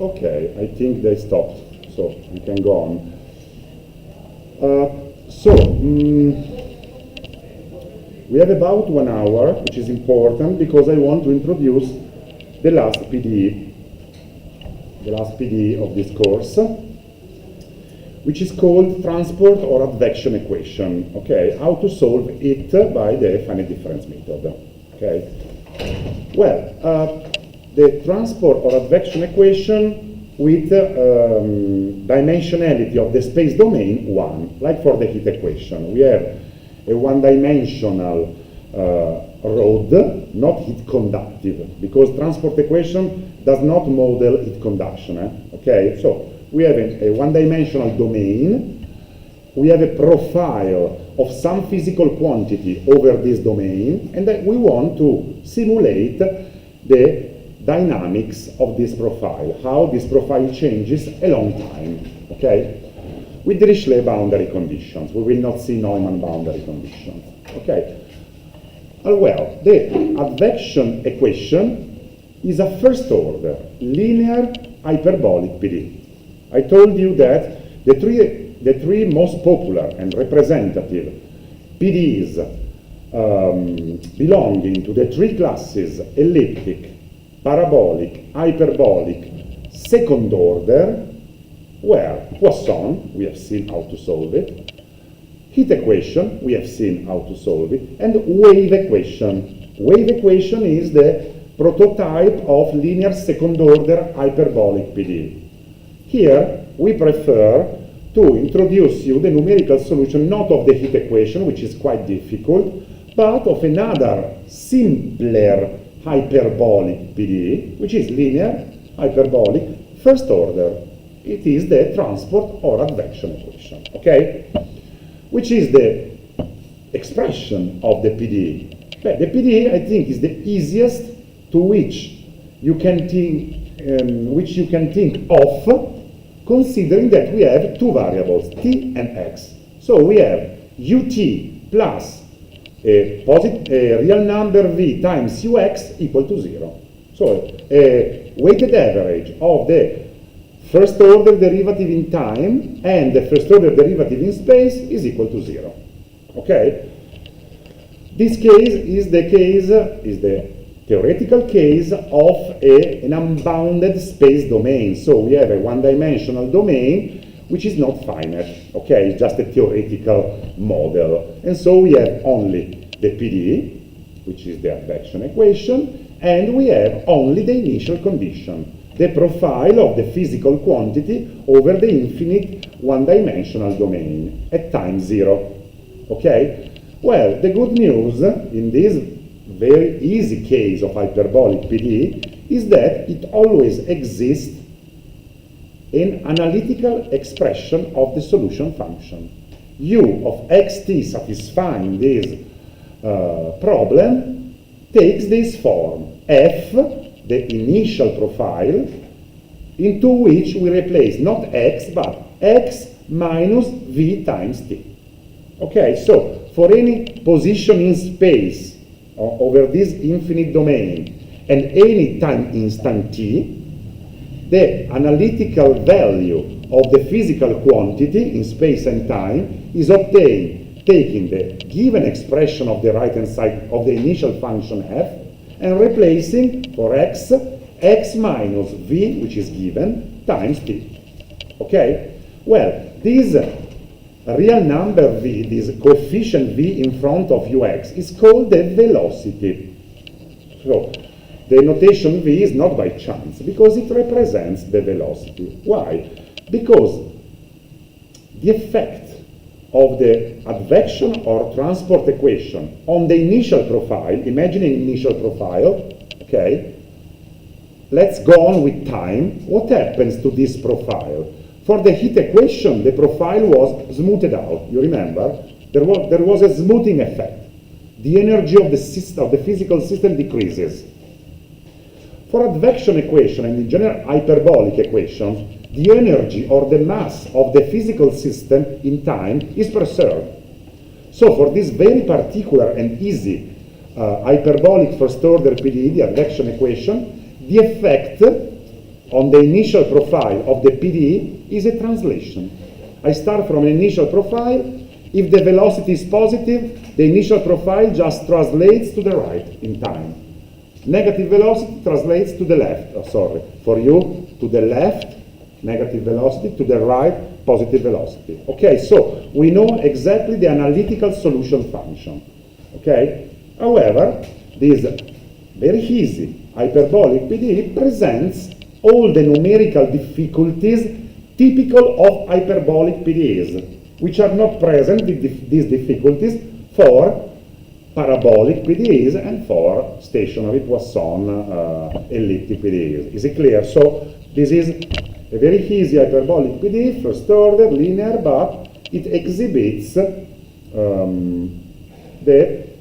Okay, I think they stopped, so we can go on. We have about 1 hour, which is important because I want to introduce the last PDE of this course, which is called transport or advection equation. Okay, how to solve it by the finite difference method. Okay, well, the transport or advection equation with dimensionality of the space domain 1, like for the heat equation. We have a one-dimensional rod, not heat conductive, because transport equation does not model heat conduction. Okay, so we have a one-dimensional domain. We have a profile of some physical quantity over this domain, and then we want to simulate the dynamics of this profile, how this profile changes along time, okay? With Dirichlet boundary conditions. We will not see Neumann boundary conditions, okay? Well, the advection equation is a first order linear hyperbolic PDE. I told you that the three most popular and representative PDEs belonging to the three classes elliptic, parabolic, hyperbolic, second order were Poisson, we have seen how to solve it, heat equation, we have seen how to solve it, and wave equation. Wave equation is the prototype of linear second order hyperbolic PDE. Here we prefer to introduce you the numerical solution not of the heat equation, which is quite difficult, but of another simpler hyperbolic PDE, which is linear hyperbolic first order. It is the transport or advection equation, okay? Which is the expression of the PDE. But the PDE, I think, is the easiest to which you can think of, considering that we have two variables, t and x. So we have ut plus a real number v times ux equal to 0. So a weighted average of the first order derivative in time and the first order derivative in space is equal to 0. Okay? This case is the theoretical case of an unbounded space domain. So we have a one-dimensional domain which is not finite. Okay, it's just a theoretical model. And so we have only the PDE, which is the advection equation, and we have only the initial condition, the profile of the physical quantity over the infinite one-dimensional domain at time 0. Okay? Well, the good news in this very easy case of hyperbolic PDE is that it always exists an analytical expression of the solution function. U of xt satisfying this problem takes this form, f, the initial profile, into which we replace not x, but x minus v times t. Okay, so for any position in space over this infinite domain and any time instant t, the analytical value of the physical quantity in space and time is obtained taking the given expression of the right-hand side of the initial function f and replacing for x, x minus v, which is given, times t. Okay? Well, this real number v, this coefficient v in front of ux, is called the velocity. So, the notation v is not by chance, because it represents the velocity. Why? Because the effect of the advection or transport equation on the initial profile, imagine an initial profile, okay? Let's go on with time. What happens to this profile? For the heat equation, the profile was smoothed out. You remember? There was a smoothing effect. The energy of the system, of the physical system decreases. For advection equation and in general hyperbolic equations, the energy or the mass of the physical system in time is preserved. So for this very particular and easy hyperbolic first order PDE, the advection equation, the effect on the initial profile of the PDE is a translation. I start from an initial profile. If the velocity is positive, the initial profile just translates to the right in time. Negative velocity translates to the left. Oh, sorry, for you, to the left, negative velocity, to the right, positive velocity. Okay, so we know exactly the analytical solution function. Okay? However, this very easy hyperbolic PDE presents all the numerical difficulties typical of hyperbolic PDEs, which are not present, these difficulties, for parabolic PDEs and for stationary Poisson elliptic PDEs. Is it clear? So this is a very easy hyperbolic PDE, first order, linear, but it exhibits the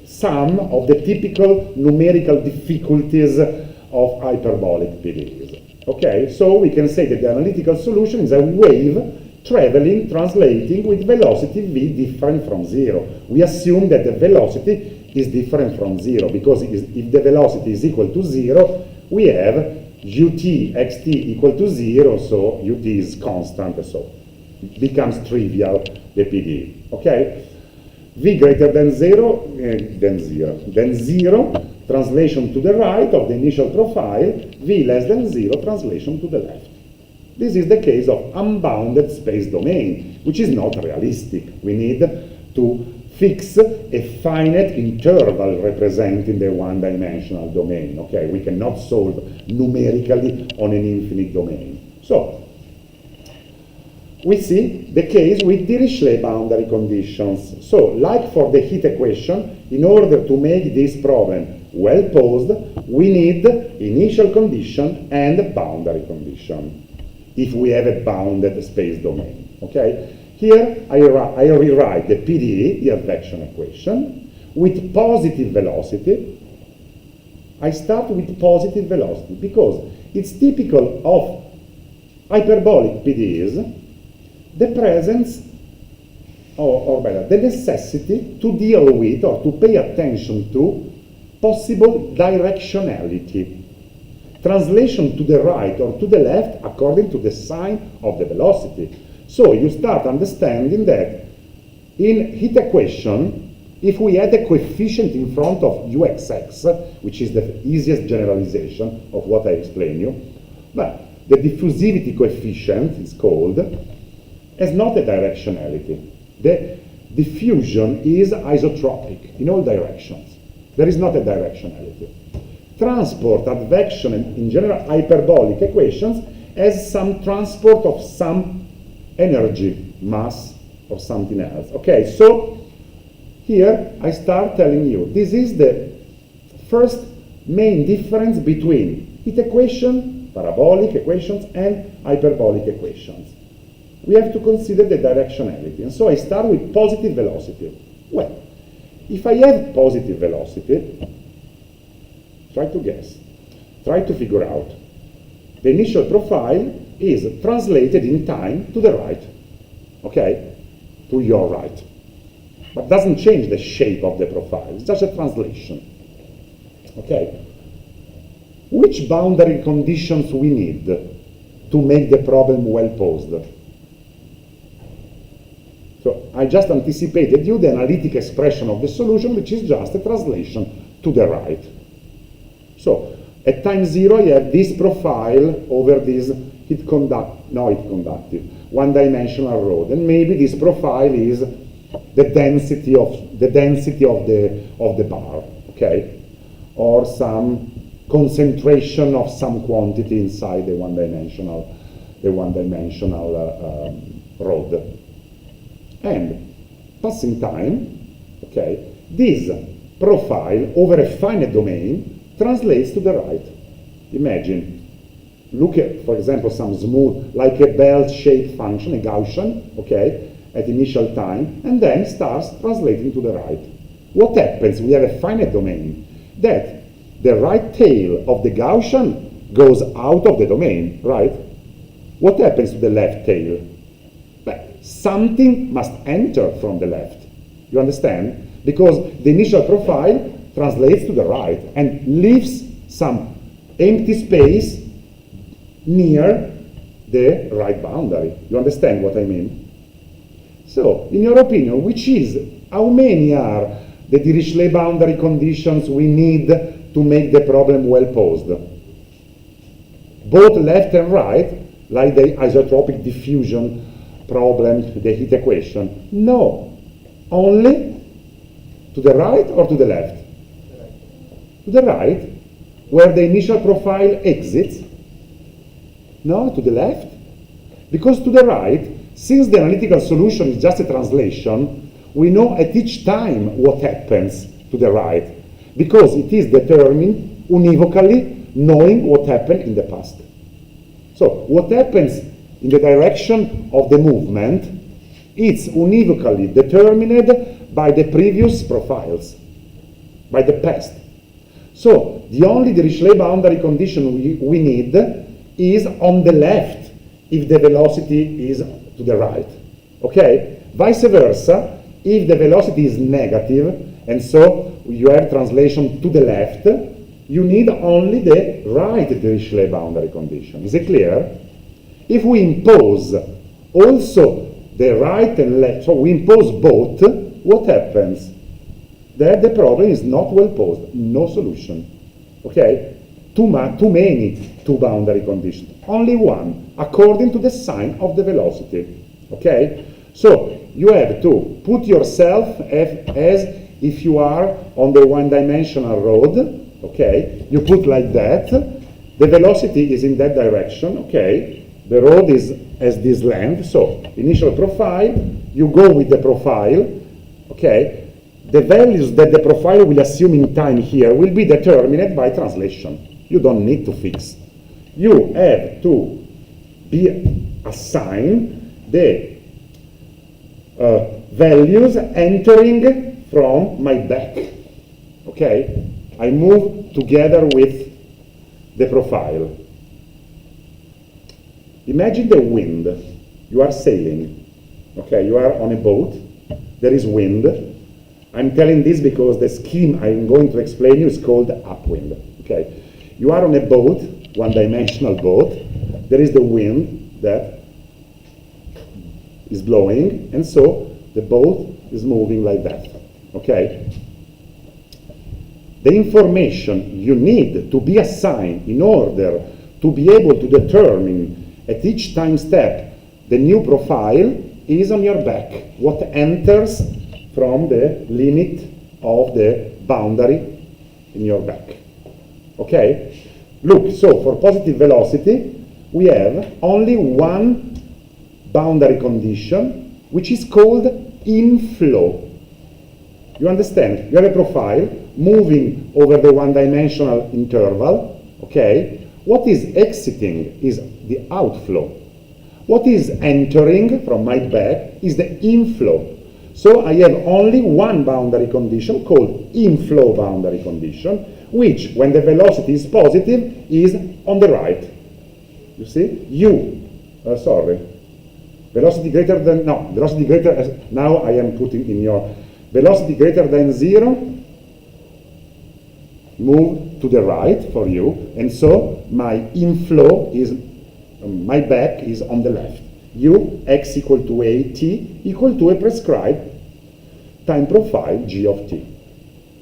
sum of the typical numerical difficulties of hyperbolic PDEs. Okay, so we can say that the analytical solution is a wave traveling, translating with velocity v different from 0. We assume that the velocity is different from 0, because if the velocity is equal to 0, we have ut xt equal to 0, so ut is constant, so it becomes trivial, the PDE. Okay? V greater than 0, then 0, translation to the right of the initial profile, v less than 0, translation to the left. This is the case of unbounded space domain, which is not realistic. We need to fix a finite interval representing the one-dimensional domain. Okay, we cannot solve numerically on an infinite domain. So, we see the case with Dirichlet boundary conditions. So, like for the heat equation, in order to make this problem well posed, we need initial condition and boundary condition, if we have a bounded space domain. Okay? Here, I rewrite the PDE, the advection equation, with positive velocity. I start with positive velocity because it's typical of hyperbolic PDEs, the presence, or better, the necessity to deal with or to pay attention to possible directionality. Translation to the right or to the left according to the sign of the velocity. So you start understanding that in heat equation, if we add a coefficient in front of uxx, which is the easiest generalization of what I explained you, but the diffusivity coefficient is called, has not a directionality. The diffusion is isotropic in all directions. There is not a directionality. Transport, advection, and in general hyperbolic equations has some transport of some energy, mass, or something else. Okay, so here I start telling you, this is the first main difference between heat equation, parabolic equations, and hyperbolic equations. We have to consider the directionality. And so I start with positive velocity. Well, if I have positive velocity, try to guess, try to figure out. The initial profile is translated in time to the right, okay, to your right. But doesn't change the shape of the profile, it's just a translation, okay. Which boundary conditions we need to make the problem well posed? So I just anticipated you the analytic expression of the solution, which is just a translation to the right. So at time 0, you have this profile over this conductive, one-dimensional rod, and maybe this profile is the density of the bar, okay, or some concentration of some quantity inside the one-dimensional rod. And passing time, okay, this profile over a finite domain translates to the right. Imagine, look at, for example, some smooth, like a bell-shaped function, a Gaussian, okay, at initial time, and then starts translating to the right. What happens? We have a finite domain that the right tail of the Gaussian goes out of the domain, right? What happens to the left tail? Well, something must enter from the left. You understand? Because the initial profile translates to the right and leaves some empty space near the right boundary. You understand what I mean? So, in your opinion, how many are the Dirichlet boundary conditions we need to make the problem well posed? Both left and right, like the isotropic diffusion problem, the heat equation? No. Only to the right or to the left? To the right, where the initial profile exits. No, to the left. Because to the right, since the analytical solution is just a translation, we know at each time what happens to the right, because it is determined univocally, knowing what happened in the past. So what happens in the direction of the movement, it's univocally determined by the previous profiles, by the past. So the only Dirichlet boundary condition we need is on the left if the velocity is to the right. Okay? Vice versa, if the velocity is negative, and so you have translation to the left, you need only the right Dirichlet boundary condition. Is it clear? If we impose also the right and left, so we impose both, what happens? That the problem is not well posed, no solution. Okay? Too many two boundary conditions. Only one, according to the sign of the velocity. Okay? So you have to put yourself as if you are on the one-dimensional road. Okay? You put like that. The velocity is in that direction. Okay? The road has this length. So initial profile, you go with the profile. Okay? The values that the profile will assume in time here will be determined by translation. You don't need to fix. You have to be assigned the values entering from my back. Okay? I move together with the profile. Imagine the wind. You are sailing. Okay? You are on a boat. There is wind. I'm telling this because the scheme I'm going to explain you is called upwind. Okay? You are on a boat, one-dimensional boat. There is the wind that is blowing, and so the boat is moving like that. Okay? The information you need to be assigned in order to be able to determine at each time step the new profile is on your back. What enters from the limit of the boundary in your back. Okay? Look, so for positive velocity, we have only one boundary condition, which is called inflow. You understand? You have a profile moving over the one-dimensional interval. Okay? What is exiting is the outflow. What is entering from my back is the inflow. So I have only one boundary condition called inflow boundary condition, which, when the velocity is positive, is on the right. You see? Velocity greater than, no, velocity greater, now I am putting in your, velocity greater than 0, move to the right for you, and so my inflow is, my back is on the left. U, x equal to a, t equal to a prescribed time profile g of t.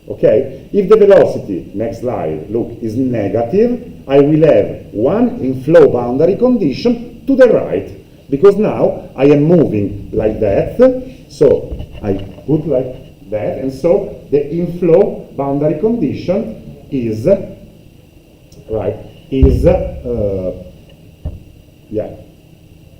Okay? If the velocity, next slide, look, is negative, I will have one inflow boundary condition to the right, because now I am moving like that, so I put like that, and so the inflow boundary condition is, right, is,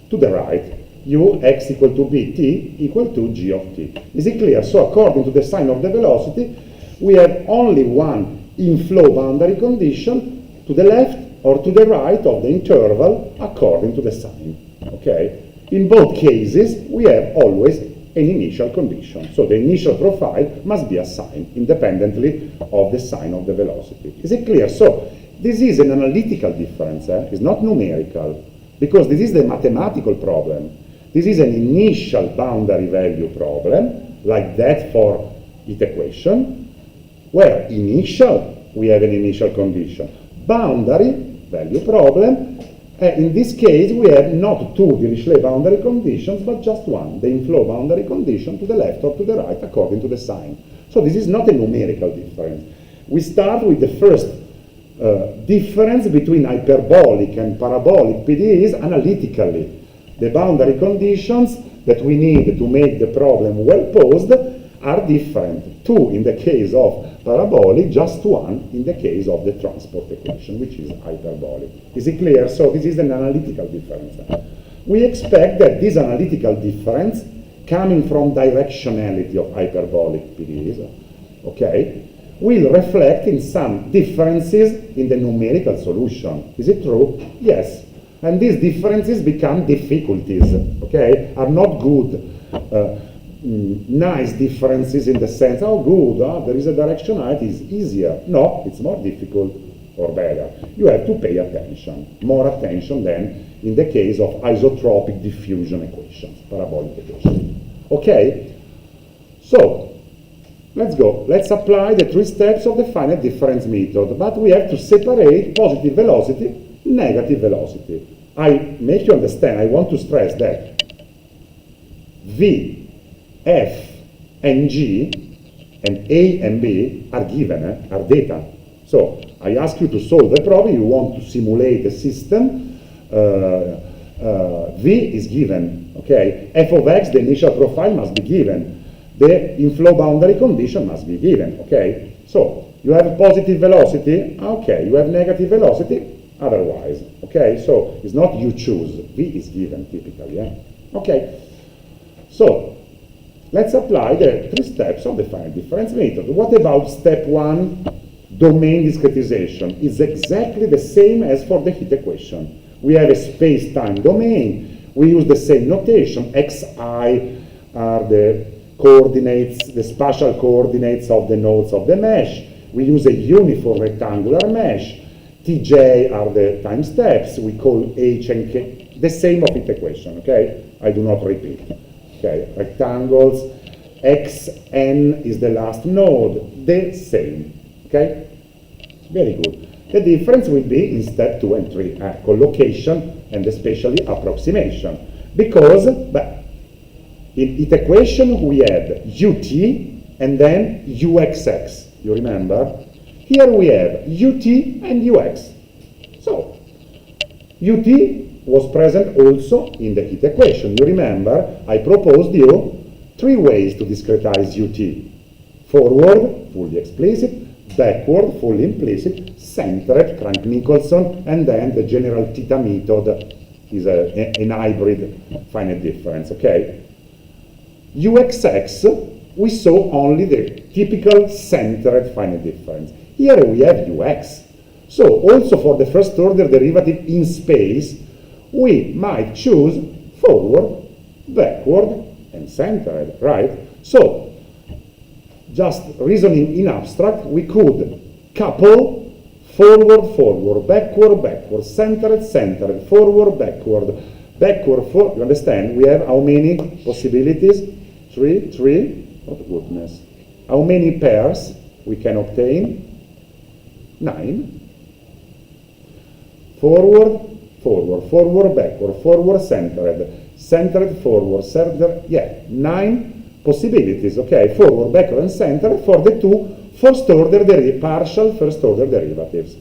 to the right. U, x equal to b, t equal to g of t. Is it clear? So according to the sign of the velocity, we have only one inflow boundary condition to the left or to the right of the interval according to the sign. Okay? In both cases, we have always an initial condition. So the initial profile must be assigned independently of the sign of the velocity. Is it clear? So this is an analytical difference. It's not numerical, because this is the mathematical problem. This is an initial boundary value problem, like that for heat equation, where initial, we have an initial condition. Boundary value problem, In this case, we have not two Dirichlet boundary conditions, but just one, the inflow boundary condition to the left or to the right according to the sign. So this is not a numerical difference. We start with the first difference between hyperbolic and parabolic PDEs analytically. The boundary conditions that we need to make the problem well posed are different. Two in the case of parabolic, just one in the case of the transport equation, which is hyperbolic. Is it clear? So this is an analytical difference. We expect that this analytical difference, coming from directionality of hyperbolic PDEs, okay, will reflect in some differences in the numerical solution. Is it true? Yes. And these differences become difficulties, okay, are not good. Nice differences in the sense, oh good, there is a directionality, it's easier. No, it's more difficult or better. You have to pay attention, more attention than in the case of isotropic diffusion equations, parabolic equations. Okay, so let's go. Let's apply the three steps of the finite difference method, but we have to separate positive velocity, negative velocity. I make you understand, I want to stress that V, F, and G, and A and B are given, are data. So I ask you to solve a problem, you want to simulate a system, V is given, okay? F of X, the initial profile must be given. The inflow boundary condition must be given, okay? So you have a positive velocity, okay. You have negative velocity, otherwise, okay? So it's not you choose, V is given typically, yeah? Okay, so let's apply the three steps of the finite difference method. What about step one, domain discretization? It's exactly the same as for the heat equation. We have a space-time domain. We use the same notation. Xi are the coordinates, the spatial coordinates of the nodes of the mesh. We use a uniform rectangular mesh. Tj are the time steps. We call H and K, the same of heat equation, okay? I do not repeat. Okay, rectangles, Xn is the last node, the same, okay? Very good. The difference will be in step 2 and 3, collocation and especially approximation. Because in heat equation we had ut and then uxx, you remember? Here we have ut and ux. So, ut was present also in the heat equation. You remember, I proposed you three ways to discretize ut. Forward, fully explicit, backward, fully implicit, centered, Crank-Nicolson, and then the general theta method is an hybrid finite difference, okay? Uxx, we saw only the typical centered finite difference. Here we have ux. So also for the first order derivative in space, we might choose forward, backward, and centered, right? So, just reasoning in abstract, we could couple forward, forward, backward, backward, centered, centered, forward, backward, backward, forward. You understand? We have how many possibilities? Three. Oh goodness. How many pairs we can obtain? 9. Forward, forward, forward, backward, forward, centered, centered, forward, centered, yeah, 9 possibilities, okay, forward, backward, and centered for the two partial first-order derivatives.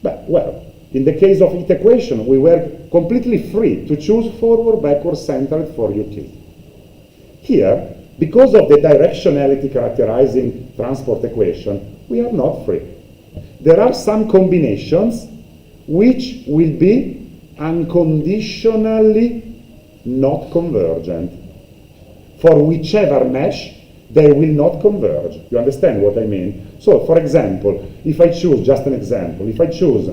But, well, in the case of heat equation, we were completely free to choose forward, backward, centered for ut. Here, because of the directionality characterizing transport equation, we are not free. There are some combinations which will be unconditionally not convergent. For whichever mesh, they will not converge. You understand what I mean? So, for example, if I choose, just an example, if I choose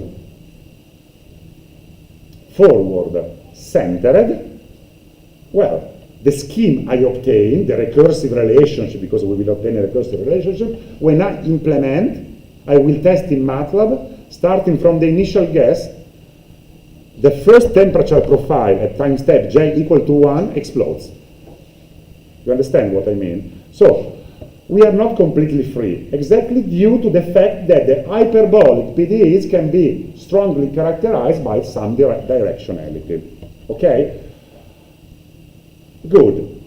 forward centered, well, the scheme I obtain, the recursive relationship, because we will obtain a recursive relationship, when I implement, I will test in MATLAB, starting from the initial guess, the first temperature profile at time step j equal to 1 explodes. You understand what I mean? So, we are not completely free, exactly due to the fact that the hyperbolic PDEs can be strongly characterized by some directionality. Okay? Good.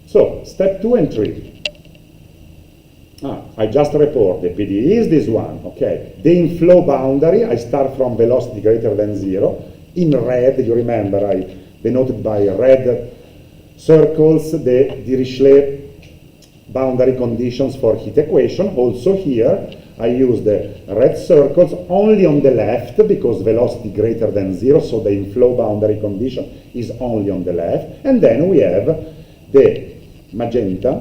So, step 2 and 3. I just report the PDE is this one, okay? The inflow boundary, I start from velocity greater than 0. In red, you remember, I denoted by red circles the Dirichlet boundary conditions for heat equation. Also here, I use the red circles only on the left because velocity greater than 0, so the inflow boundary condition is only on the left. And then we have the magenta,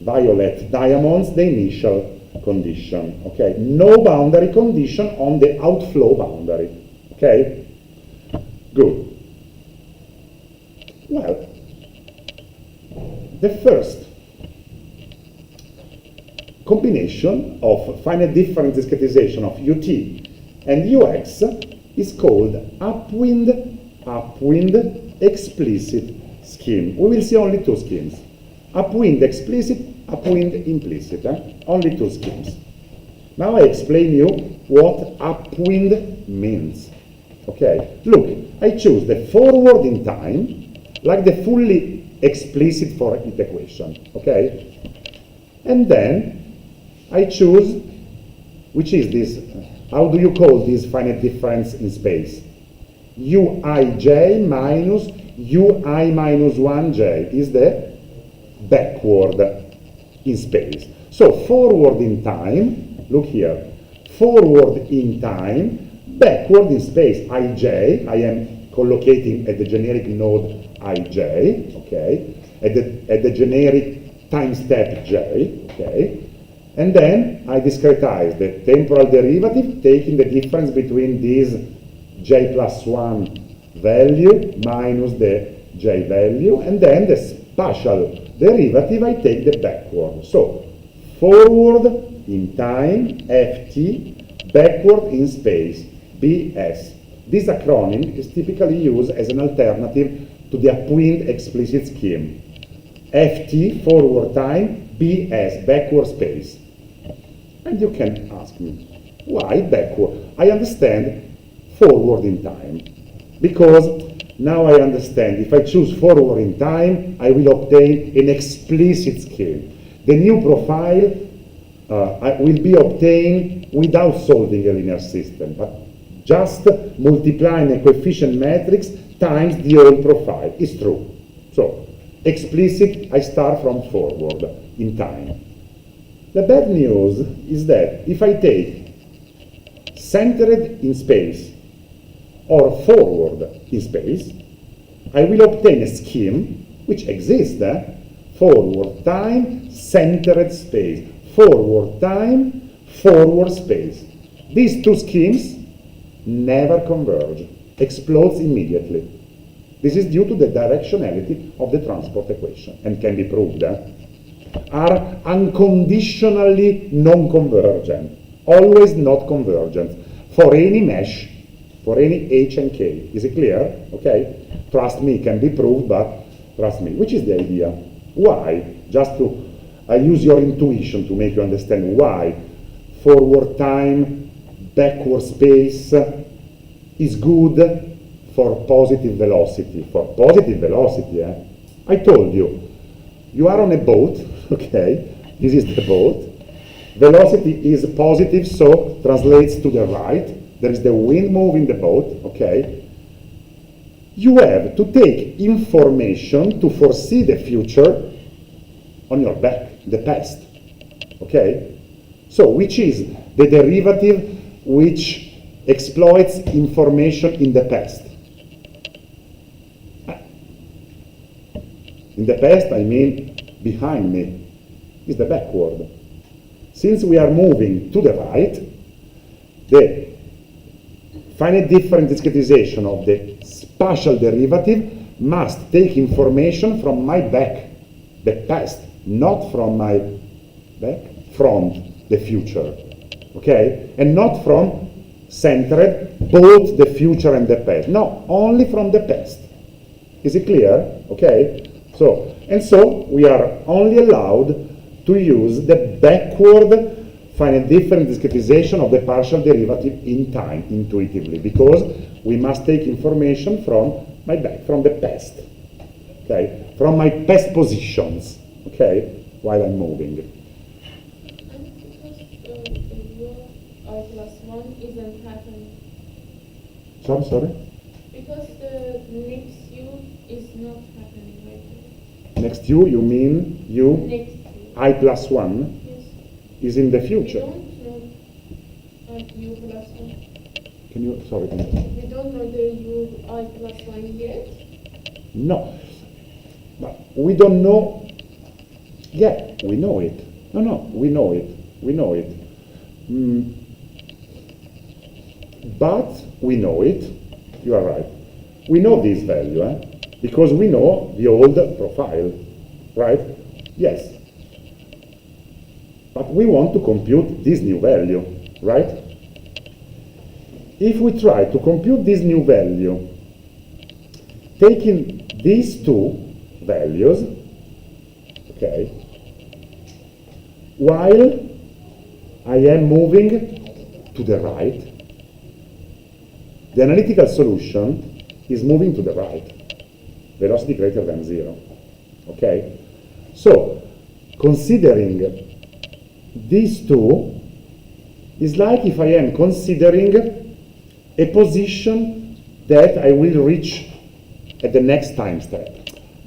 violet diamonds, the initial condition. Okay, no boundary condition on the outflow boundary. Okay, good. Well, the first combination of finite difference discretization of UT and UX is called upwind explicit scheme. We will see only two schemes. Upwind explicit, upwind implicit. Only two schemes. Now I explain you what upwind means. Okay, look, I choose the forward in time, like the fully explicit for heat equation. Okay? And then I choose, which is this, how do you call this finite difference in space? Uij minus Ui minus 1j is the backward in space. So forward in time, look here, forward in time, backward in space, ij, I am collocating at the generic node ij, okay, at the generic time step j, okay, and then I discretize the temporal derivative, taking the difference between this j plus 1 value minus the j value, and then the spatial derivative, I take the backward. So, forward in time, ft, backward in space, bs. This acronym is typically used as an alternative to the upwind explicit scheme. ft, forward time, bs, backward space. And you can ask me, why backward? I understand forward in time, because now I understand if I choose forward in time, I will obtain an explicit scheme. The new profile will be obtained without solving a linear system, but just multiplying a coefficient matrix times the old profile. It's true. So, explicit, I start from forward in time. The bad news is that if I take centered in space or forward in space, I will obtain a scheme which exists, forward time, centered space, forward time, forward space. These two schemes never converge, explodes immediately. This is due to the directionality of the transport equation, and can be proved, are unconditionally non-convergent, always not convergent, for any mesh, for any h and k. Is it clear? Okay? Trust me, can be proved, but trust me. Which is the idea? Why? Just to use your intuition to make you understand why forward time, backward space is good for positive velocity. For positive velocity, I told you, you are on a boat, okay? This is the boat. Velocity is positive, so translates to the right. There is the wind moving the boat, okay? You have to take information to foresee the future on your back, the past, okay? So, which is the derivative which exploits information in the past? In the past, I mean behind me, is the backward. Since we are moving to the right, the finite difference discretization of the spatial derivative must take information from my back, the past, not from my back, front, the future, okay? And not from centered, both the future and the past. No, only from the past. Is it clear? Okay? So, and so we are only allowed to use the backward finite difference discretization of the partial derivative in time intuitively, because we must take information from from the past, okay, from my past positions, okay, while I'm moving. And because your I plus 1 isn't happening. Sorry? Because the next u is not happening right now. Next you mean you? Next u. I plus 1 Yes. is in the We future. don't know u plus 1. Can you, sorry? We don't know the u I plus 1 yet. No. But we don't know. Yeah, we know it. No, we know it. We know it. But we know it. You are right. We know this value, because we know the old profile, right? Yes. But we want to compute this new value, right? If we try to compute this new value, taking these two values, okay, while I am moving to the right, the analytical solution is moving to the right, velocity greater than 0, okay? So, considering these two is like if I am considering a position that I will reach at the next time step.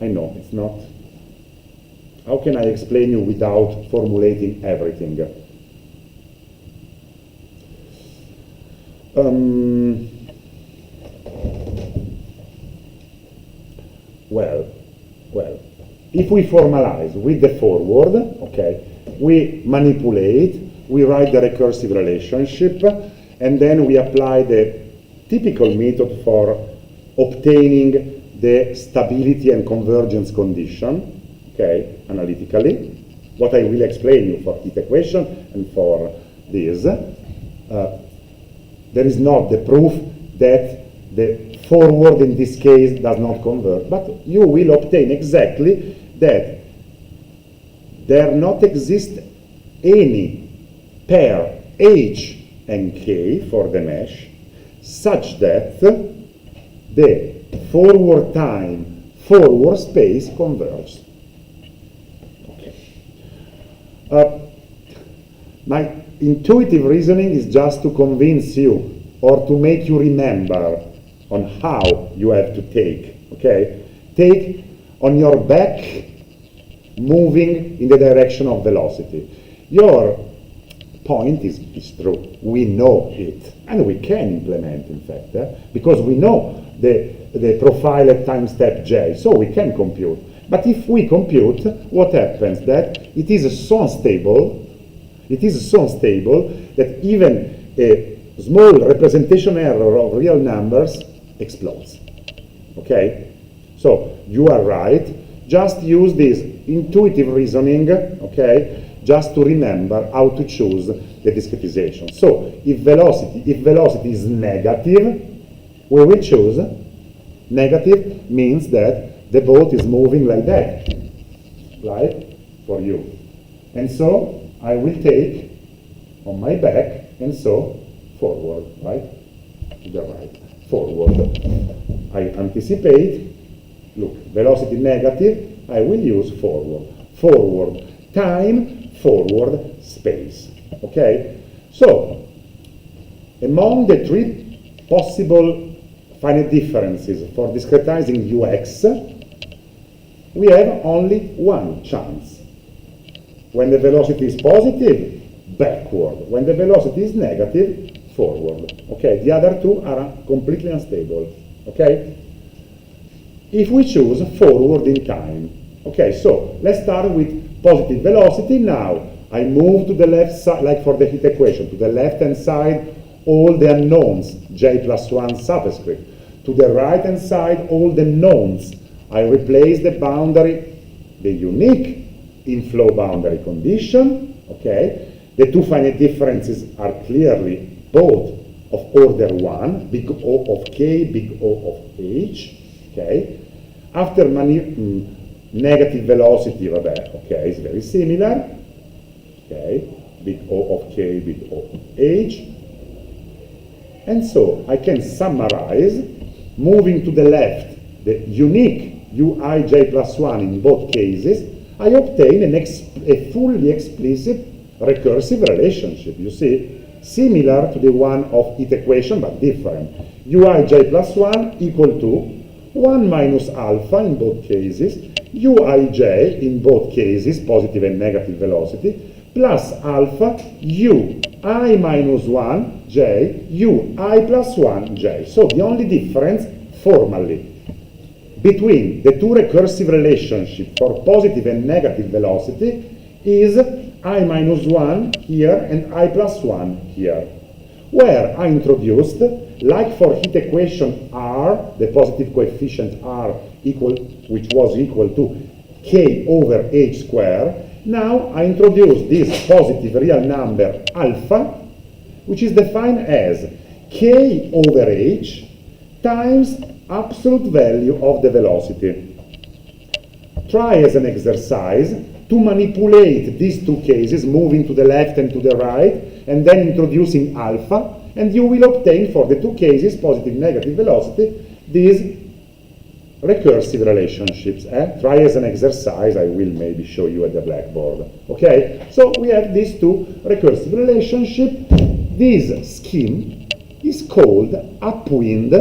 I know, it's not. How can I explain you without formulating everything? Well, if we formalize with the forward, okay, we manipulate, we write the recursive relationship, and then we apply the typical method for obtaining the stability and convergence condition, okay, analytically. What I will explain you for heat equation and for this. There is not the proof that the forward in this case does not converge, but you will obtain exactly that there not exist any pair H and K for the mesh such that the forward time, forward space converges. Okay. My intuitive reasoning is just to convince you or to make you remember on how you have to take, okay? Take on your back, moving in the direction of velocity. Your point is true. We know it, and we can implement, in fact, because we know the profile at time step j, so we can compute. But if we compute, what happens? That it is so unstable, that even a small representation error of real numbers explodes. Okay? So you are right. Just use this intuitive reasoning, okay, just to remember how to choose the discretization. So if velocity is negative, we will choose negative means that the boat is moving like that, right, for you. And so I will take on my back, and so forward, right, to the right, forward. I anticipate, look, velocity negative, I will use forward. Forward time, forward space, okay? So, among the three possible finite differences for discretizing ux, we have only one chance. When the velocity is positive, backward. When the velocity is negative, forward. Okay, the other two are completely unstable. Okay? If we choose forward in time. Okay, so let's start with positive velocity. Now, I move to the left side, like for the heat equation, to the left-hand side, all the unknowns, j plus 1 subscript. To the right-hand side, all the knowns. I replace the boundary, the unique inflow boundary condition, okay? The two finite differences are clearly both of order 1, big O of k, big O of h, okay? After negative velocity, okay, it's very similar. okay, big O of k, big O of h. And so I can summarize, moving to the left, the unique uij plus 1 in both cases, I obtain a fully explicit recursive relationship, you see, similar to the one of heat equation, but different. Uij plus 1 equal to 1 minus alpha in both cases, uij in both cases, positive and negative velocity, plus alpha u I minus 1 j, u I plus 1 j. So the only difference, formally, between the two recursive relationships for positive and negative velocity is I minus 1 here and I plus 1 here, where I introduced, like for heat equation R, the positive coefficient R which was equal to k over h square, now I introduce this positive real number alpha, which is defined as k over h times absolute value of the velocity. Try as an exercise to manipulate these two cases, moving to the left and to the right, and then introducing alpha, and you will obtain for the two cases, positive negative velocity, these recursive relationships. Try as an exercise, I will maybe show you at the blackboard. Okay, so we have these two recursive relationships. This scheme is called upwind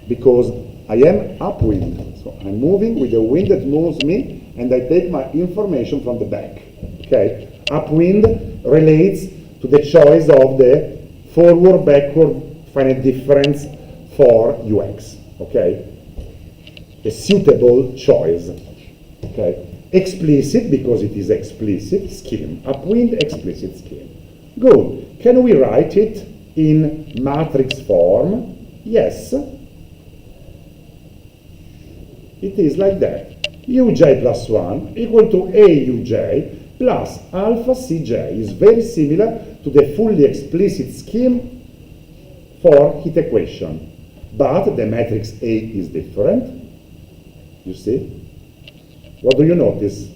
because I am upwind. So I'm moving with the wind that moves me, and I take my information from the back. Okay, upwind relates to the choice of the forward-backward finite difference for ux. Okay, a suitable choice. Okay, explicit because it is explicit scheme. Upwind explicit scheme. Good. Can we write it in matrix form? Yes. It is like that. uj plus 1 equal to auj plus alpha cj is very similar to the fully explicit scheme for heat equation. But the matrix A is different. You see? What do you notice?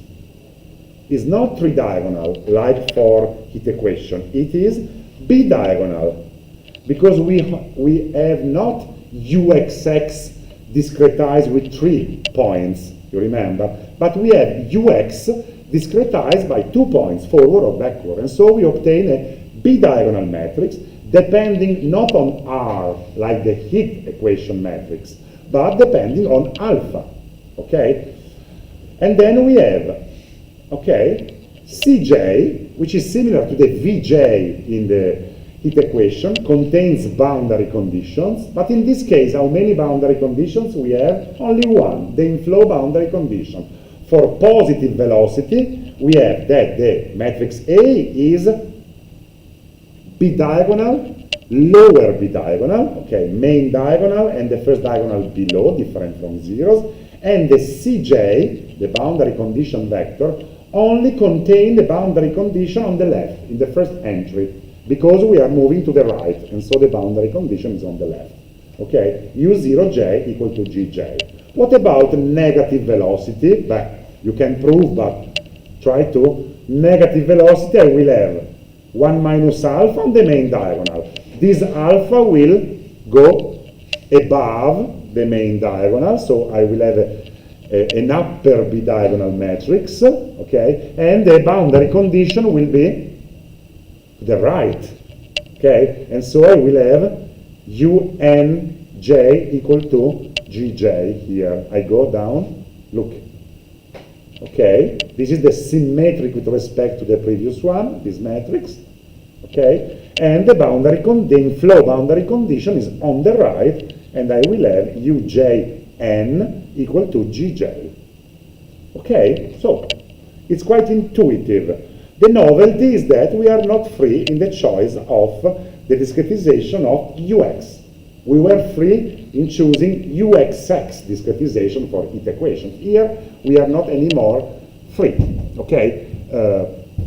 It's not tridiagonal like for heat equation. It is bidiagonal because we have not uxx discretized with 3 points, you remember, but we have ux discretized by 2 points, forward or backward, and so we obtain a bidiagonal matrix depending not on R like the heat equation matrix, but depending on alpha. Okay, and then we have, okay, Cj, which is similar to the Vj in the heat equation, contains boundary conditions, but in this case, how many boundary conditions we have? Only one, the inflow boundary condition. For positive velocity, we have that the matrix A is bidiagonal, lower bidiagonal, okay, main diagonal and the first diagonal below, different from zeros, and the Cj, the boundary condition vector, only contain the boundary condition on the left, in the first entry, because we are moving to the right, and so the boundary condition is on the left. Okay, u0j equal to gj. What about negative velocity? But you can prove, but try to. Negative velocity, I will have 1 minus alpha on the main diagonal. This alpha will go above the main diagonal, so I will have an upper bidiagonal matrix, okay, and the boundary condition will be to the right, okay, and so I will have unj equal to gj here. I go down, look, okay, this is the symmetric with respect to the previous one, this matrix, okay, and the boundary the inflow boundary condition is on the right, and I will have ujn equal to gj. Okay, so it's quite intuitive. The novelty is that we are not free in the choice of the discretization of ux. We were free in choosing uxx discretization for heat equation. Here we are not anymore free. Okay,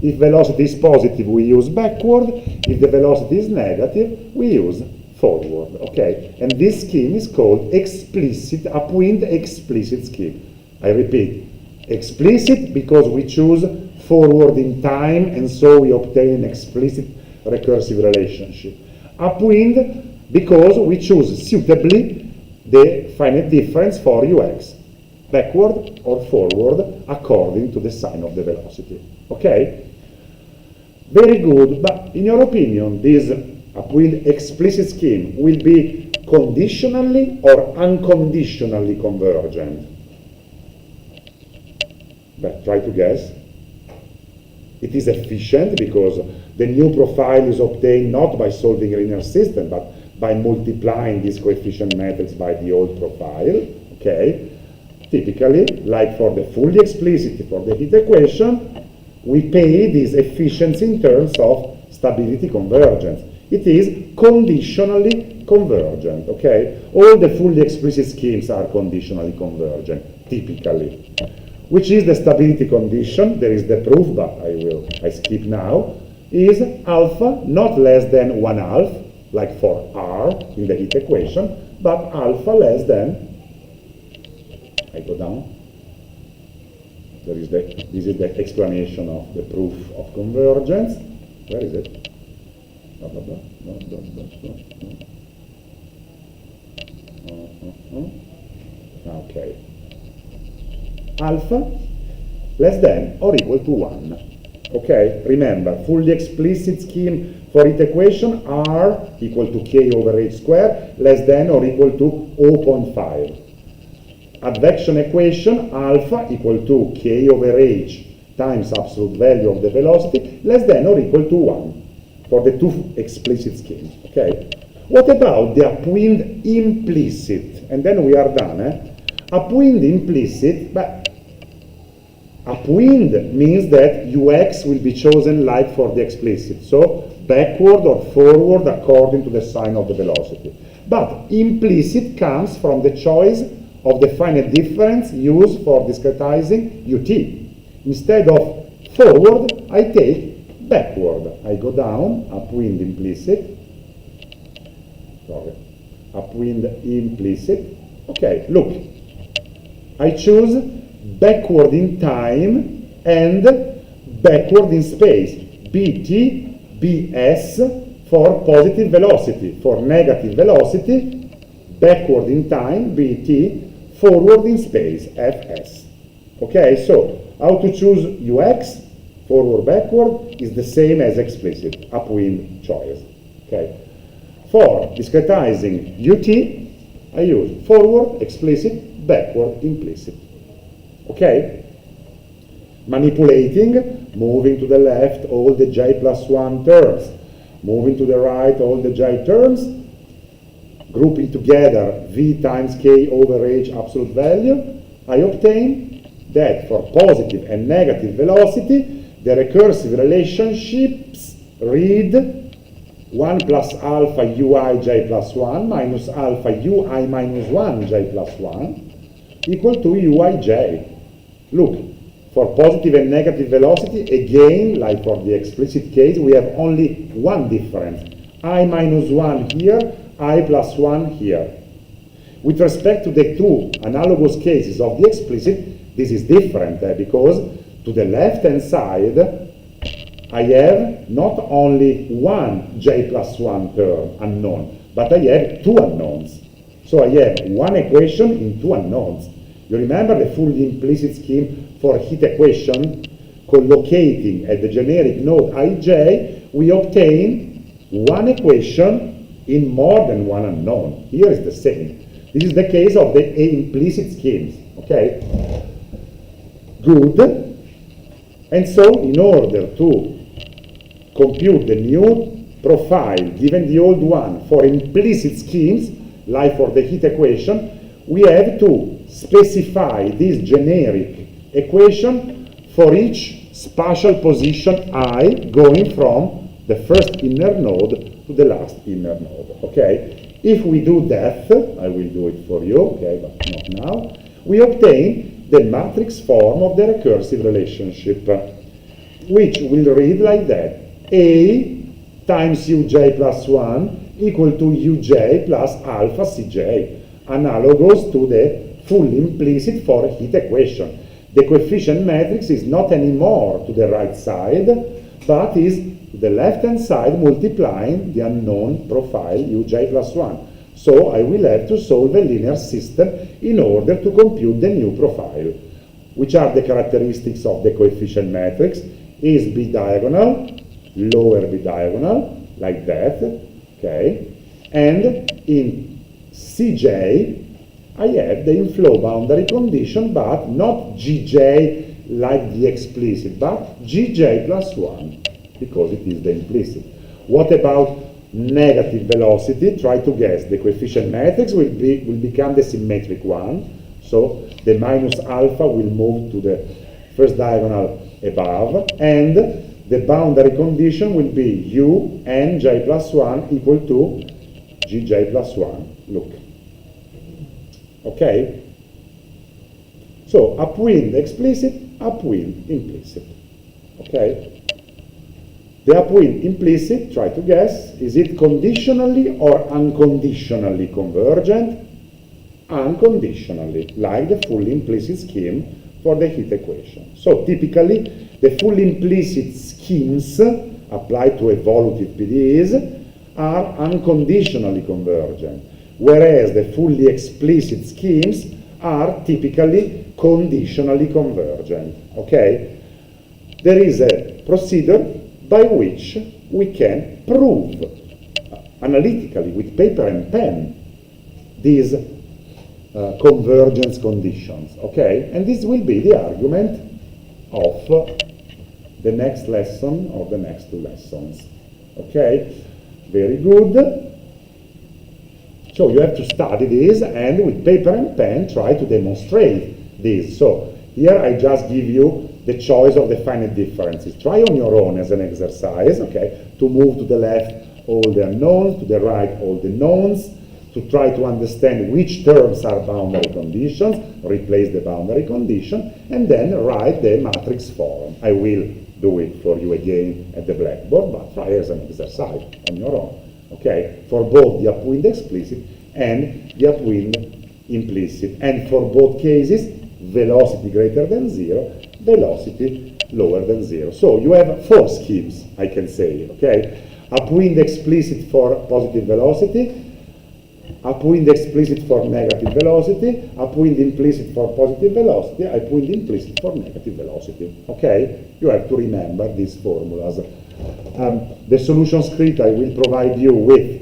if velocity is positive, we use backward. If the velocity is negative, we use forward. Okay, and this scheme is called explicit upwind explicit scheme. I repeat, explicit because we choose forward in time, and so we obtain an explicit recursive relationship. Upwind, because we choose suitably the finite difference for ux, backward or forward according to the sign of the velocity. Okay? Very good, but in your opinion, this upwind explicit scheme will be conditionally or unconditionally convergent? But try to guess. It is efficient because the new profile is obtained not by solving a linear system, but by multiplying these coefficient matrix by the old profile. Okay? Typically, like for the fully explicit for the heat equation, we pay this efficiency in terms of stability convergence. It is conditionally convergent, okay? All the fully explicit schemes are conditionally convergent, typically. Which is the stability condition? There is the proof, but I skip now. Is alpha not less than 1/2, like for R in the heat equation, but alpha less than, I go down. This is the explanation of the proof of convergence. Where is it? Blah, blah, blah. Blah, blah, blah, blah. Okay. Alpha less than or equal to 1. Okay, remember, fully explicit scheme for heat equation, R equal to K over H squared, less than or equal to 0.5. Advection equation, alpha equal to K over H times absolute value of the velocity, less than or equal to 1 for the two explicit schemes. Okay. What about the upwind implicit? And then we are done. Upwind implicit, but upwind means that ux will be chosen like for the explicit, so backward or forward according to the sign of the velocity. But implicit comes from the choice of the finite difference used for discretizing ut. Instead of forward, I take backward. I go down, upwind implicit. Sorry, upwind implicit. Okay, look. I choose backward in time and backward in space. Bt, Bs for positive velocity. For negative velocity, backward in time, Bt, forward in space, Fs. Okay, so how to choose Ux, forward, backward, is the same as explicit, upwind choice. Okay. For discretizing Ut, I use forward, explicit, backward, implicit. Okay? Manipulating, moving to the left all the j plus 1 terms, moving to the right all the j terms, grouping together v times k over h absolute value, I obtain that for positive and negative velocity, the recursive relationships read 1 plus alpha ui j plus 1 minus alpha ui minus 1 j plus 1 equal to uij. Look, for positive and negative velocity, again, like for the explicit case, we have only one difference. I minus 1 here, I plus 1 here. With respect to the two analogous cases of the explicit, this is different because to the left-hand side, I have not only one j plus 1 term unknown, but I have two unknowns. So I have one equation in two unknowns. You remember the fully implicit scheme for heat equation? Collocating at the generic node ij, we obtain one equation in more than one unknown. Here is the same. This is the case of the implicit schemes. Okay? Good. And so, in order to compute the new profile given the old one for implicit schemes, like for the heat equation, we have to specify this generic equation for each spatial position I going from the first inner node to the last inner node. Okay? If we do that, I will do it for you, okay, but not now, we obtain the matrix form of the recursive relationship, which will read like that. A times uj plus 1 equal to uj plus alpha cj, analogous to the full implicit for heat equation. the coefficient matrix is not anymore to the right side, but is to the left-hand side multiplying the unknown profile uj plus 1. So I will have to solve a linear system in order to compute the new profile. Which are the characteristics of the coefficient matrix? Is B-diagonal, lower B-diagonal, like that, okay? And in Cj, I have the inflow boundary condition, but not Gj like the explicit, but Gj plus 1, because it is the implicit. What about negative velocity? Try to guess. The coefficient matrix will become the symmetric one, so the minus alpha will move to the first diagonal above, and the boundary condition will be u n j plus 1 equal to gj plus 1. Look. Okay? So upwind explicit, upwind implicit. Okay? The upwind implicit, try to guess, is it conditionally or unconditionally convergent? Unconditionally, like the fully implicit scheme for the heat equation. So typically, the fully implicit schemes applied to evolutive PDEs are unconditionally convergent, whereas the fully explicit schemes are typically conditionally convergent. Okay? There is a procedure by which we can prove analytically with paper and pen these convergence conditions, okay? And this will be the argument of the next lesson or the next two lessons, okay? Very good. So you have to study this and with paper and pen try to demonstrate this. So here I just give you the choice of the finite differences. Try on your own as an exercise, okay? To move to the left all the unknowns, to the right all the knowns, to try to understand which terms are boundary conditions, replace the boundary condition, and then write the matrix form. I will do it for you again at the blackboard, but try as an exercise on your own, okay? For both the upwind explicit and the upwind implicit. And for both cases, velocity greater than 0, velocity lower than 0. So you have 4 schemes, I can say, okay? Upwind explicit for positive velocity, upwind explicit for negative velocity, upwind implicit for positive velocity, upwind implicit for negative velocity. Okay? You have to remember these formulas. The solution script I will provide you with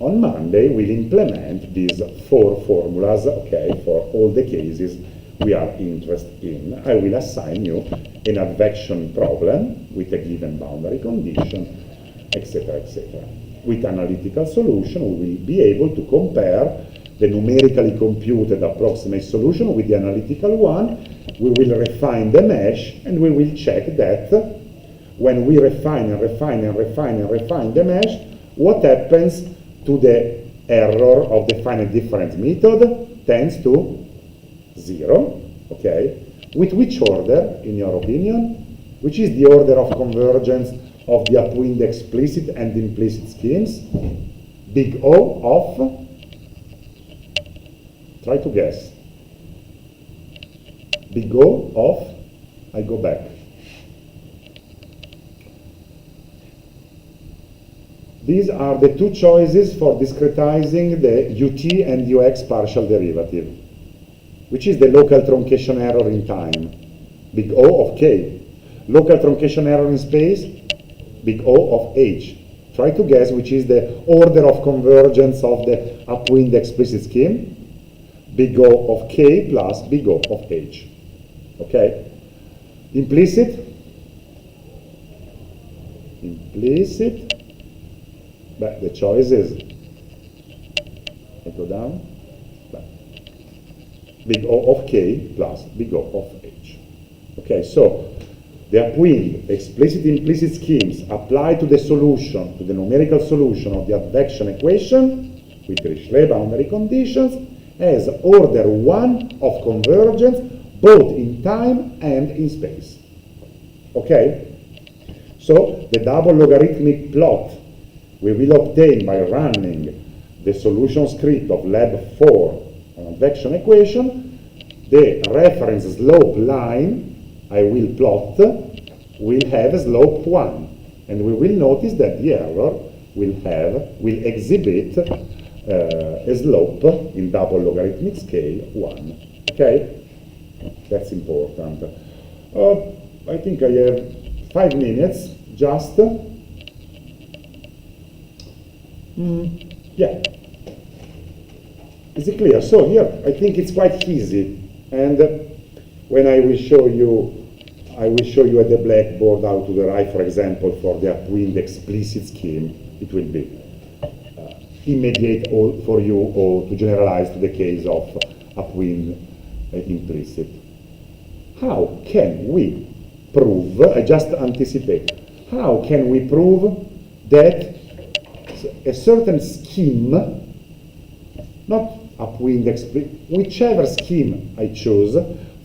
on Monday will implement these 4 formulas, okay, for all the cases we are interested in. I will assign you an advection problem with a given boundary condition, etc., etc. With analytical solution, we will be able to compare the numerically computed approximate solution with the analytical one. We will refine the mesh, and we will check that when we refine and refine and refine and refine the mesh, what happens to the error of the finite difference method? Tends to 0, okay? With which order, in your opinion? Which is the order of convergence of the upwind explicit and implicit schemes? Big O of, try to guess. Big O of, I go back. These are the 2 choices for discretizing the ut and ux partial derivative, which is the local truncation error in time, big O of k. Local truncation error in space, big O of h. Try to guess which is the order of convergence of the upwind explicit scheme, big O of k plus big O of h. Okay? Implicit, but the choice is, I go down, big O of k plus big O of h. Okay, so the upwind explicit implicit schemes apply to the solution, to the numerical solution of the advection equation with Dirichlet boundary conditions as order 1 of convergence both in time and in space. Okay? So the double logarithmic plot we will obtain by running the solution script of lab 4 on advection equation the reference slope line I will plot will have a slope 1. And we will notice that the error will exhibit a slope in double logarithmic scale 1. Okay? That's important. I think I have 5 minutes just. Yeah. Is it clear? So here, I think it's quite easy. And when I will show you at the blackboard how to derive, for example, for the upwind explicit scheme, it will be immediate for you or to generalize to the case of upwind implicit. How can we prove, I just anticipate, how can we prove that a certain scheme, not upwind explicit, whichever scheme I choose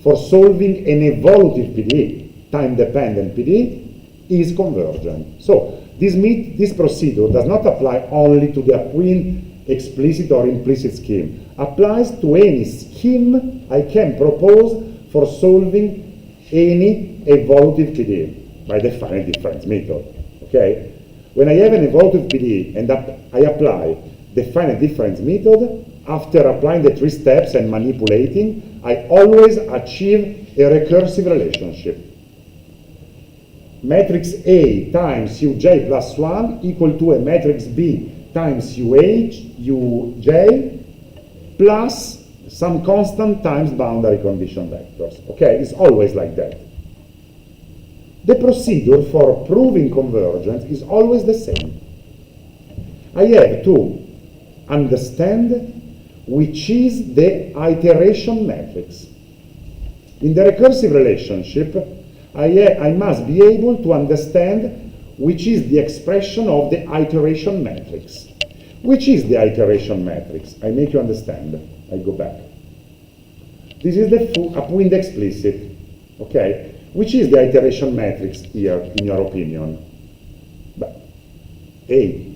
for solving an evolutive PDE, time-dependent PDE, is convergent. So this procedure does not apply only to the upwind explicit or implicit scheme, applies to any scheme I can propose for solving any evolutive PDE by the finite difference method. Okay? When I have an evolutive PDE and I apply the finite difference method, after applying the 3 steps and manipulating, I always achieve a recursive relationship. Matrix A times Uj plus 1 equal to a matrix B times Uj plus some constant times boundary condition vectors. Okay, it's always like that. The procedure for proving convergence is always the same. I have to understand which is the iteration matrix. In the recursive relationship, I must be able to understand which is the expression of the iteration matrix. Which is the iteration matrix? I make you understand. I go back. This is the upwind explicit. Okay? Which is the iteration matrix here, in your opinion? But A.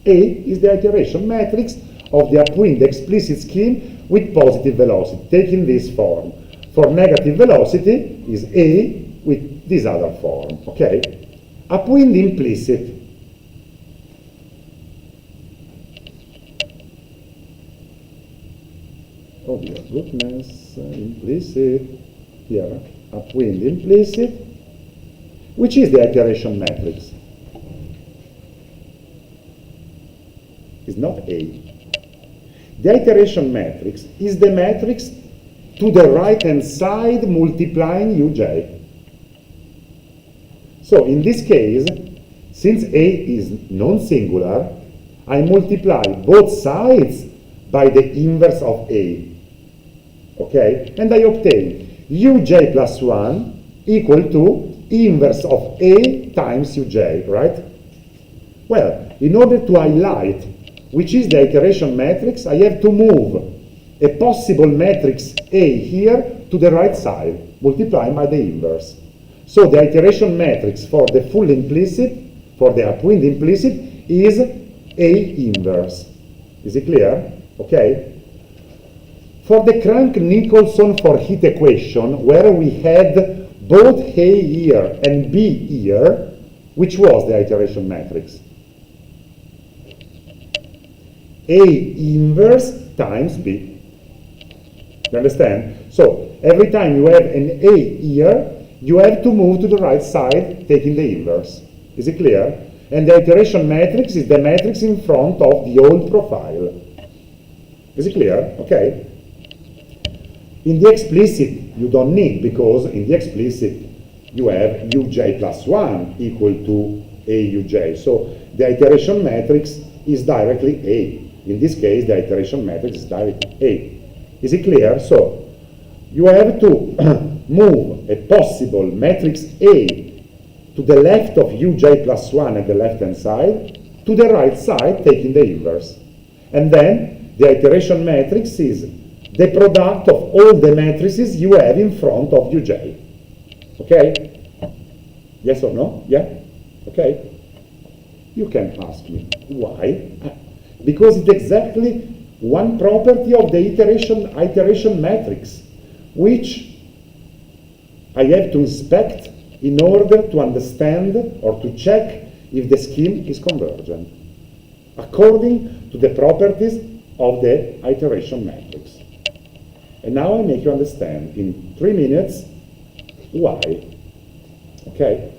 A is the iteration matrix of the upwind explicit scheme with positive velocity, taking this form. For negative velocity is A with this other form, okay? Upwind implicit. Oh dear goodness, implicit. Here, upwind implicit. Which is the iteration matrix? It's not A. The iteration matrix is the matrix to the right-hand side multiplying Uj. So in this case, since A is non-singular, I multiply both sides by the inverse of A. Okay? And I obtain Uj plus 1 equal to inverse of A times Uj, right? Well, in order to highlight which is the iteration matrix, I have to move a possible matrix A here to the right side, multiplying by the inverse. So the iteration matrix for the full implicit, for the upwind implicit, is A inverse. Is it clear? Okay? For the Crank-Nicholson for heat equation, where we had both A here and B here, which was the iteration matrix? A inverse times B. You understand? So every time you have an A here, you have to move to the right side, taking the inverse. Is it clear? And the iteration matrix is the matrix in front of the old profile. Is it clear? Okay. In the explicit, you don't need, because in the explicit, you have Uj plus 1 equal to AUJ. So the iteration matrix is directly A. In this case, the iteration matrix is directly A. Is it clear? So you have to move a possible matrix A to the left of Uj plus 1 at the left-hand side, to the right side, taking the inverse. And then the iteration matrix is the product of all the matrices you have in front of Uj. Okay? Yes or no? Yeah? Okay? You can ask me, why? Because it's exactly one property of the iteration matrix. which I have to inspect in order to understand or to check if the scheme is convergent, according to the properties of the iteration matrix. And now I make you understand in 3 minutes why. Okay?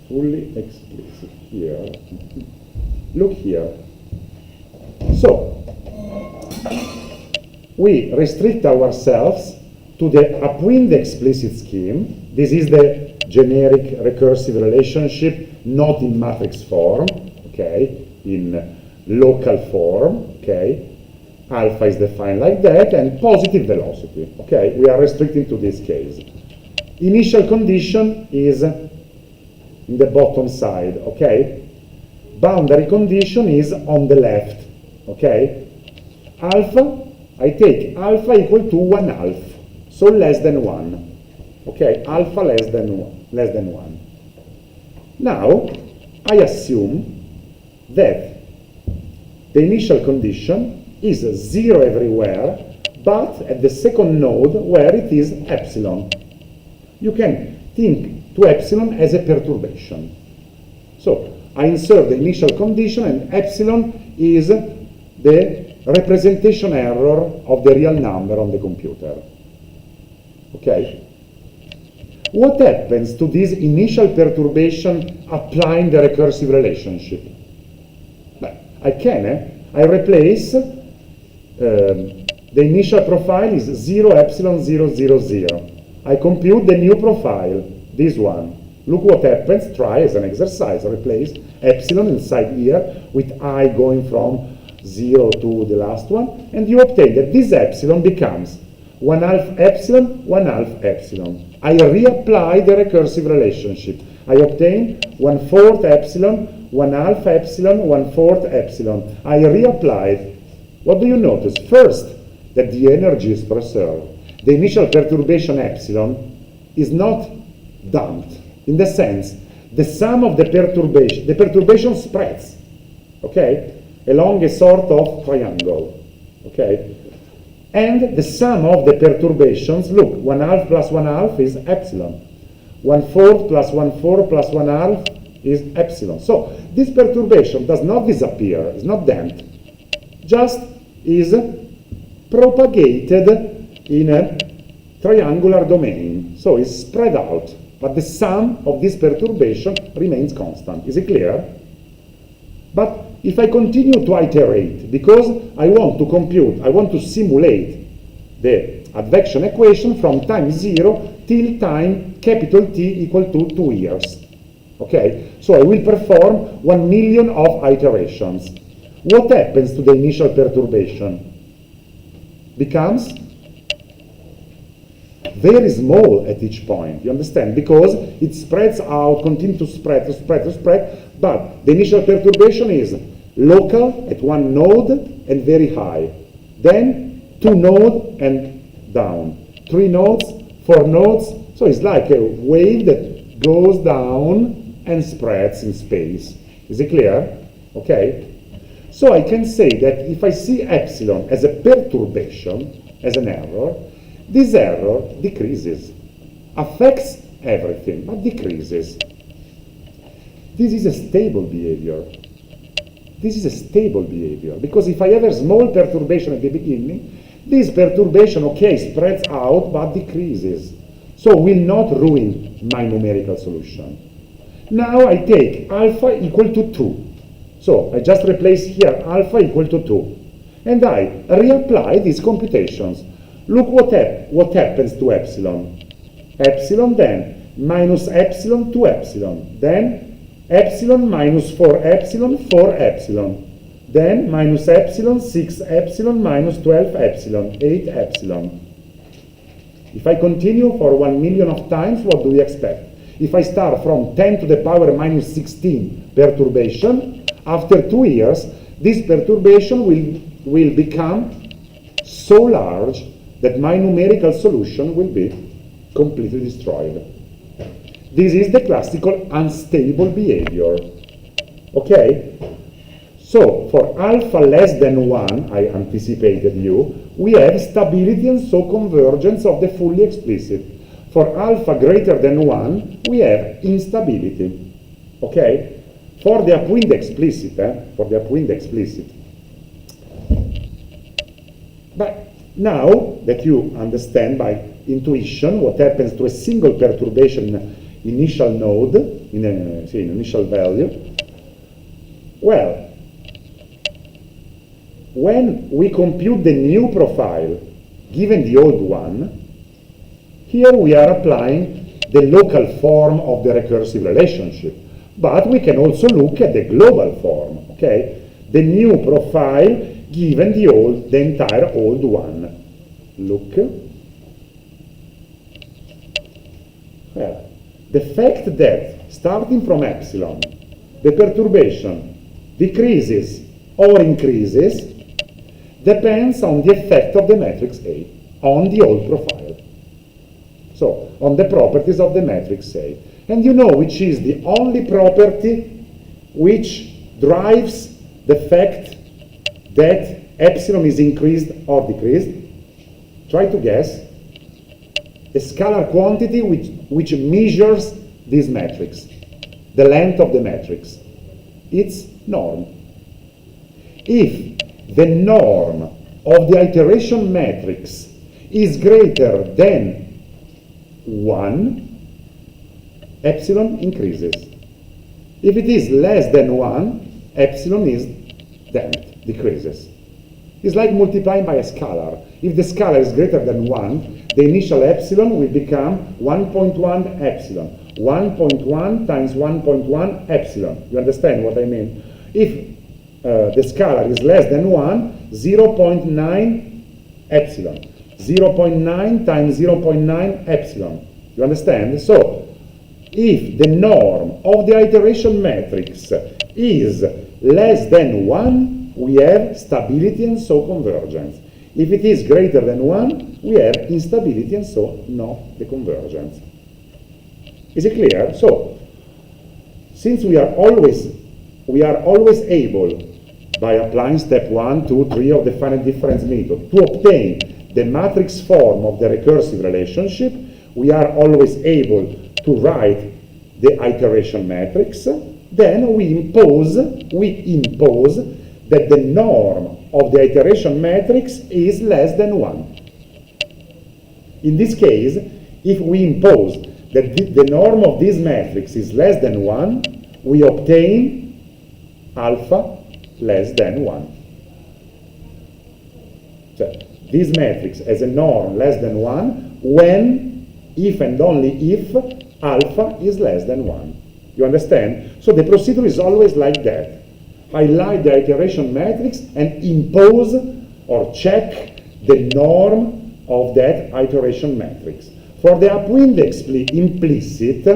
Fully explicit here. Look here. So, we restrict ourselves to the upwind explicit scheme. This is the generic recursive relationship, not in matrix form, okay, in local form, okay. Alpha is defined like that, and positive velocity, okay. We are restricting to this case. Initial condition is in the bottom side, okay. Boundary condition is on the left, okay. Alpha, I take alpha equal to 1/2, so less than 1. Okay, alpha less than 1. Now, I assume that the initial condition is 0 everywhere, but at the second node where it is epsilon. You can think to epsilon as a perturbation. So, I insert the initial condition, and epsilon is the representation error of the real number on the computer. Okay? What happens to this initial perturbation applying the recursive relationship? I replace the initial profile is 0 epsilon 0 0 0. I compute the new profile, this one. Look what happens. Try as an exercise. Replace epsilon inside here with I going from 0 to the last one, and you obtain that this epsilon becomes 1/2 epsilon, 1/2 epsilon. I reapply the recursive relationship. I obtain 1/4 epsilon, 1/2 epsilon, 1/4 epsilon. I reapplied. What do you notice? First, that the energy is preserved. The initial perturbation epsilon is not dumped, in the sense, the sum of the perturbation spreads, okay, along a sort of triangle, okay? And the sum of the perturbations, look, 1/2 plus 1/2 is epsilon. 1/4 plus 1/4 plus 1/2 is epsilon. So this perturbation does not disappear, it's not damped, just is propagated in a triangular domain. So it's spread out, but the sum of this perturbation remains constant. Is it clear? But if I continue to iterate, because I want to compute, I want to simulate the advection equation from time 0 till time capital T equal to 2 years. Okay, so I will perform 1 million of iterations. What happens to the initial perturbation? Becomes very small at each point, you understand? Because it spreads out, continues to spread, but the initial perturbation is local at one node and very high. Then 2 nodes and down. 3 nodes, 4 nodes. So it's like a wave that goes down and spreads in space. Is it clear? Okay? So I can say that if I see epsilon as a perturbation, as an error, this error decreases, affects everything, but decreases. This is a stable behavior. This is a stable behavior, because if I have a small perturbation at the beginning, this perturbation, okay, spreads out, but decreases. So will not ruin my numerical solution. Now I take alpha equal to 2. So I just replace here alpha equal to 2. And I reapply these computations. Look what happens to epsilon. Epsilon then minus epsilon to epsilon. Then epsilon minus 4 epsilon, 4 epsilon. Then minus epsilon, 6 epsilon, minus 12 epsilon, 8 epsilon. If I continue for 1 million of times, what do we expect? If I start from 10 to the power minus 16 perturbation, after 2 years, this perturbation will become so large that my numerical solution will be completely destroyed. This is the classical unstable behavior. Okay? So for alpha less than 1, I anticipated you, we have stability and so convergence of the fully explicit. For alpha greater than 1, we have instability. Okay? For the upwind explicit, But now that you understand by intuition what happens to a single perturbation initial node, in initial value, well, when we compute the new profile given the old one, here we are applying the local form of the recursive relationship. But we can also look at the global form, okay? The new profile given the entire old one. Look. Well, the fact that starting from epsilon, the perturbation decreases or increases depends on the effect of the matrix A on the old profile. So, on the properties of the matrix A. And you know which is the only property which drives the fact that epsilon is increased or decreased? Try to guess. A scalar quantity which measures this matrix, the length of the matrix. It's norm. If the norm of the iteration matrix is greater than 1, epsilon increases. If it is less than 1, epsilon is damped, decreases. It's like multiplying by a scalar. If the scalar is greater than 1, the initial epsilon will become 1.1 epsilon. 1.1 times 1.1 epsilon. You understand what I mean? If the scalar is less than 1, 0.9 epsilon. 0.9 times 0.9 epsilon. You understand? So, if the norm of the iteration matrix is less than 1, we have stability and so convergence. If it is greater than 1, we have instability and so not the convergence. Is it clear? So, since we are always able, by applying step 1, 2, 3 of the finite difference method, to obtain the matrix form of the recursive relationship, we are always able to write the iteration matrix. Then we impose that the norm of the iteration matrix is less than 1. In this case, if we impose that the norm of this matrix is less than 1, we obtain alpha less than 1. So, this matrix has a norm less than 1 when, if and only if, alpha is less than 1. You understand? So the procedure is always like that. Highlight the iteration matrix and impose or check the norm of that iteration matrix. For the upwind implicit,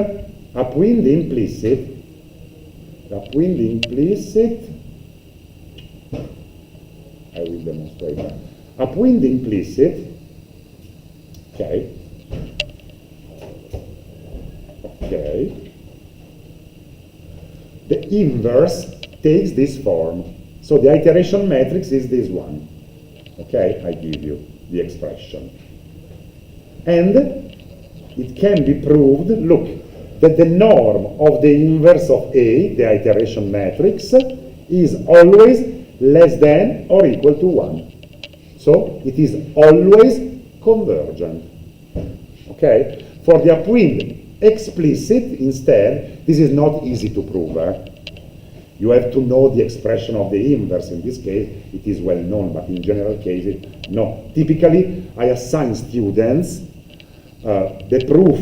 I will demonstrate that. Upwind implicit, okay. The inverse takes this form. So the iteration matrix is this one. Okay, I give you the expression. And it can be proved, look, that the norm of the inverse of A, the iteration matrix, is always less than or equal to 1. So it is always convergent. Okay? For the upwind explicit, instead, this is not easy to prove. You have to know the expression of the inverse. In this case, it is well known, but in general cases, no. Typically, I assign students the proof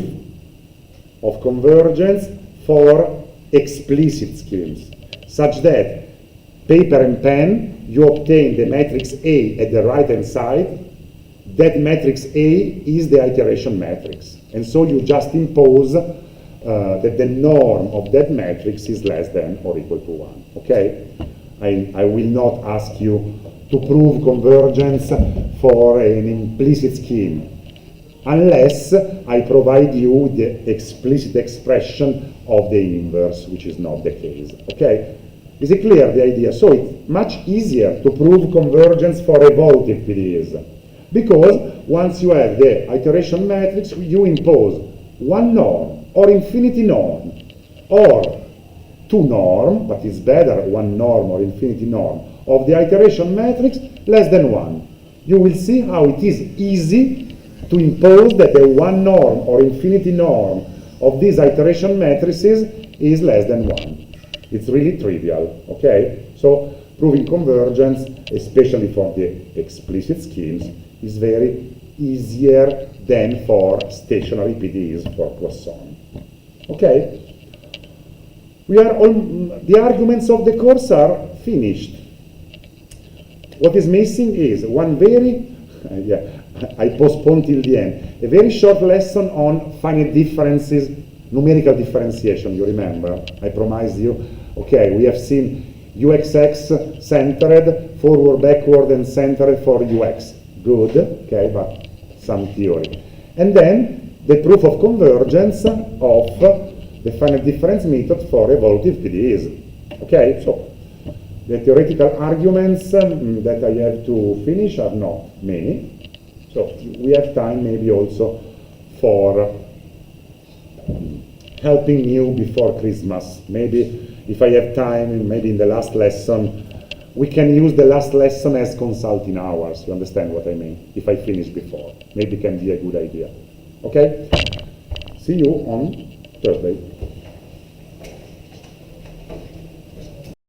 of convergence for explicit schemes, such that paper and pen, you obtain the matrix A at the right-hand side. That matrix A is the iteration matrix. And so you just impose that the norm of that matrix is less than or equal to 1. Okay? I will not ask you to prove convergence for an implicit scheme, unless I provide you with the explicit expression of the inverse, which is not the case. Okay? Is it clear, the idea? So it's much easier to prove convergence for evolutive PDEs. Because once you have the iteration matrix, you impose one norm, or infinity norm, or two norm, but it's better one norm or infinity norm, of the iteration matrix less than one. You will see how it is easy to impose that the one norm or infinity norm of these iteration matrices is less than one. It's really trivial, okay? So proving convergence, especially for the explicit schemes, is very easier than for stationary PDEs for Poisson. Okay? The arguments of the course are finished. What is missing is one very, I postponed till the end, a very short lesson on finite differences, numerical differentiation, you remember? I promised you, okay, we have seen UXX centered, forward, backward, and centered for UX. Good, okay, but some theory. And then the proof of convergence of the finite difference method for evolutive PDEs. Okay, so the theoretical arguments that I have to finish are not many. So we have time maybe also for helping you before Christmas. Maybe if I have time, maybe in the last lesson, we can use the last lesson as consulting hours. You understand what I mean? If I finish before. Maybe can be a good idea. Okay? See you on Thursday.